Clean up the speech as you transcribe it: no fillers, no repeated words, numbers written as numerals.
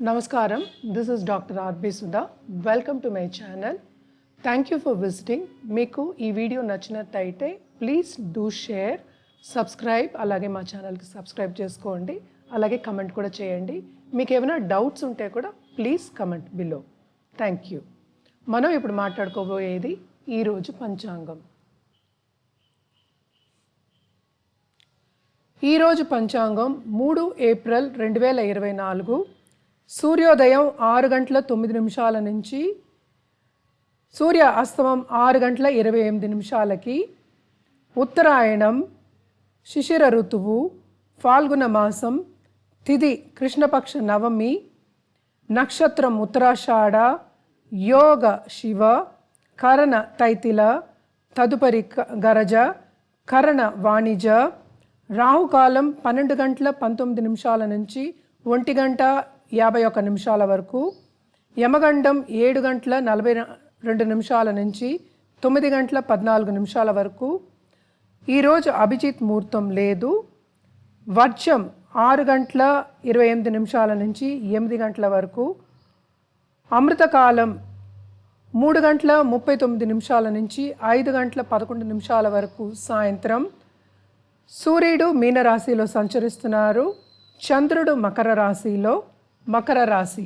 Namaskaram, this is Dr. R.B. Sudha. Welcome to my channel. Thank you for visiting. మీకు ఈ video నచ్చినట్లయితే please do share, subscribe, అలాగే మా ఛానల్కి subscribe చేసుకోండి, అలాగే కమెంట్ కూడా చేయండి. మీకు ఏమైనా డౌట్స్ ఉంటే కూడా please comment below. Thank you. మనం ఇప్పుడు మాట్లాడుకోబోయేది ఈరోజు పంచాంగం. ఈరోజు పంచాంగం 3 ఏప్రిల్ 2024. సూర్యోదయం 6 గంటల 9 నిమిషాల నుంచి సూర్య అస్తమం 6 గంటల 28 నిమిషాలకి, ఉత్తరాయణం, శిశిర ఋతువు, ఫాల్గుణ మాసం, తిథి కృష్ణపక్ష నవమి, నక్షత్రం ఉత్తరాషాఢ, యోగ శివ, కరణ తైతిల, తదుపరి గరజ, కరణ వాణిజ, రాహుకాలం 12 గంటల 19 నిమిషాల నుంచి 1 గంట 51 నిమిషాల వరకు, యమగండం 7 గంటల 42 నిమిషాల నుంచి 9 గంటల 14 నిమిషాల వరకు. ఈరోజు అభిజిత్ ముహూర్తం లేదు. వర్జం 6 గంటల 28 నిమిషాల నుంచి 8 గంటల వరకు, అమృతకాలం 3 గంటల 39 నిమిషాల నుంచి 5 గంటల 11 నిమిషాల వరకు సాయంత్రం. సూర్యుడు మీనరాశిలో సంచరిస్తున్నారు, చంద్రుడు మకర రాశి.